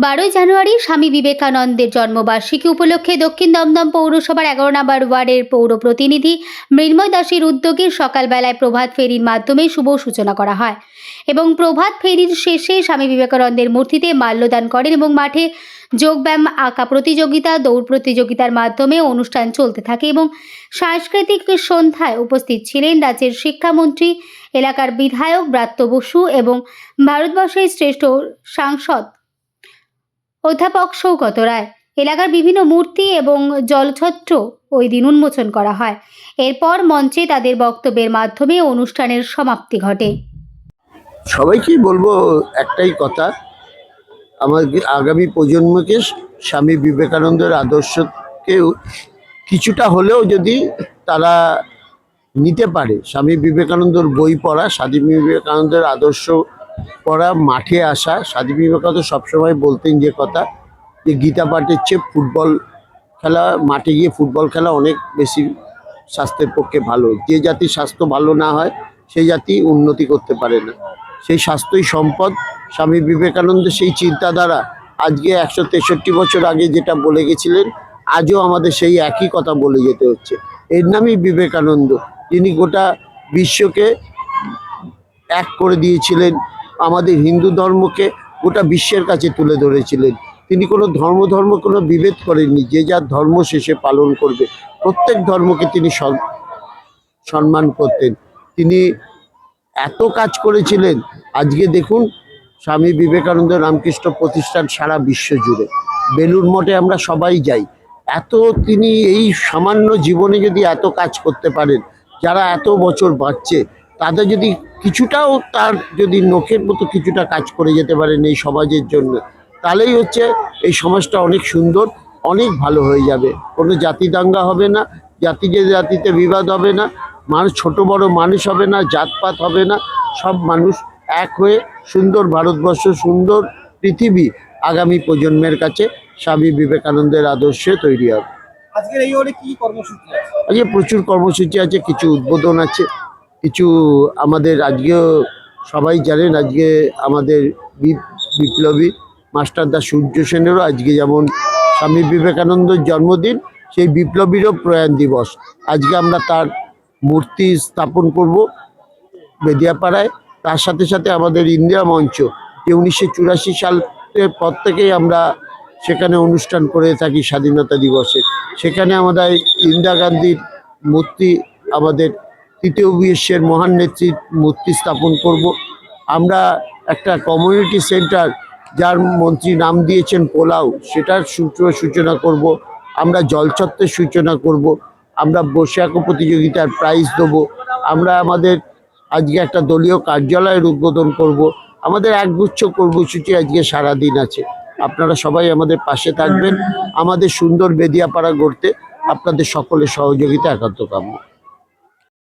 12 জানুয়ারি স্বামী বিবেকানন্দের জন্মবার্ষিকী উপলক্ষে দক্ষিণ দমদম পৌরসভার 11 নম্বর ওয়ার্ডের পৌর প্রতিনিধি মৃন্ময় দাসের উদ্যোগে সকালবেলায় প্রভাত ফেরির মাধ্যমে শুভ সূচনা করা হয় এবং প্রভাত ফেরির শেষে স্বামী বিবেকানন্দের মূর্তিতে মাল্যদান করেন এবং মাঠে যোগব্যায়াম, আঁকা প্রতিযোগিতা, দৌড় প্রতিযোগিতার মাধ্যমে অনুষ্ঠান চলতে থাকে এবং সাংস্কৃতিক সন্ধ্যায় উপস্থিত ছিলেন রাজ্যের শিক্ষামন্ত্রী, এলাকার বিধায়ক ব্রাত্য বসু এবং ভারতবর্ষের শ্রেষ্ঠ সাংসদ অধ্যাপক সৌগত রায়। এলাকার বিভিন্ন মূর্তি এবং জলছত্র ওই দিন উন্মোচন করা হয়। এরপর মঞ্চে তাদের বক্তব্যের মাধ্যমে অনুষ্ঠানের সমাপ্তি ঘটে। সবাইকেই বলবো একটাই কথা, আমাদের আগামী প্রজন্মকে স্বামী বিবেকানন্দের আদর্শকে কিছুটা হলেও যদি তারা নিতে পারে, স্বামী বিবেকানন্দের বই পড়া, স্বামী বিবেকানন্দের আদর্শ পড়া, মাঠে আসা। স্বামী বিবেকানন্দ সবসময় বলতেন যে কথা, যে গীতা পাঠের চেয়ে ফুটবল খেলা, মাঠে গিয়ে ফুটবল খেলা অনেক বেশি স্বাস্থ্যের পক্ষে ভালো। যে জাতির স্বাস্থ্য ভালো না হয় সেই জাতি উন্নতি করতে পারে না। সেই স্বাস্থ্যই সম্পদ। স্বামী বিবেকানন্দের সেই চিন্তাধারা আজকে 163 বছর আগে যেটা বলে গেছিলেন, আজও আমাদের সেই একই কথা বলে যেতে হচ্ছে। এর নামই বিবেকানন্দ, যিনি গোটা বিশ্বকে এক করে দিয়েছিলেন, আমাদের হিন্দু ধর্মকে গোটা বিশ্বের কাছে তুলে ধরেছিলেন। তিনি কোনো ধর্ম কোনো বিভেদ করেননি, যে যার ধর্ম শেষে পালন করবে। প্রত্যেক ধর্মকে তিনি সম্মান করতেন। তিনি এত কাজ করেছিলেন। আজকে দেখুন, স্বামী বিবেকানন্দ রামকৃষ্ণ প্রতিষ্ঠান সারা বিশ্ব জুড়ে, বেলুড় মঠে আমরা সবাই যাই। এত তিনি এই সামান্য জীবনে যদি এত কাজ করতে পারেন, যারা এত বছর বাঁচছে তাদের যদি কিছুটাও, তার যদি নখের মতো কিছুটা কাজ করে যেতে পারেন এই সমাজের জন্য, তাহলেই হচ্ছে এই সমাজটা অনেক সুন্দর, অনেক ভালো হয়ে যাবে। কোনো জাতি দাঙ্গা হবে না, জাতিতে বিবাদ হবে না, মানুষ ছোট বড় মানুষ হবে না, জাতপাত হবে না, সব মানুষ এক হয়ে সুন্দর ভারতবর্ষ, সুন্দর পৃথিবী আগামী প্রজন্মের কাছে স্বামী বিবেকানন্দের আদর্শে তৈরি হবে। আজকের এই ওয়ার্ডে কি কর্মসূচি আছে? আজকে প্রচুর কর্মসূচি আছে, কিছু উদ্বোধন আছে, কিছু আমাদের আজকেও সবাই জানেন, আজকে আমাদের বিপ্লবী মাস্টারদা সূর্য সেনেরও আজকে যেমন স্বামী বিবেকানন্দের জন্মদিন, সেই বিপ্লবীরও প্রয়াণ দিবস। আজকে আমরা তার মূর্তি স্থাপন করব বেদিয়াপাড়ায়। তার সাথে সাথে আমাদের ইন্দিরা মঞ্চ, যে 1984 সালের পর থেকেই আমরা সেখানে অনুষ্ঠান করে থাকি স্বাধীনতা দিবসে, সেখানে আমাদের ইন্দিরা গান্ধীর মূর্তি, আমাদের তৃতীয় বিশ্বের মহান নেত্রীর মূর্তি স্থাপন করব। আমরা একটা কমিউনিটি সেন্টার, যার মন্ত্রী নাম দিয়েছেন পোলাও, সেটার সূচনা করব। আমরা জলছত্রের সূচনা করব। আমরা বসে আঁকো প্রতিযোগিতার প্রাইজ দেবো। আমরা আমাদের আজকে একটা দলীয় কার্যালয়ের উদ্বোধন করব। আমাদের একগুচ্ছ কর্মসূচি আজকে সারাদিন আছে। আপনারা সবাই আমাদের পাশে থাকবেন। আমাদের সুন্দর বেদিয়াপাড়া গড়তে আপনাদের সকলের সহযোগিতা একান্ত কাম্য।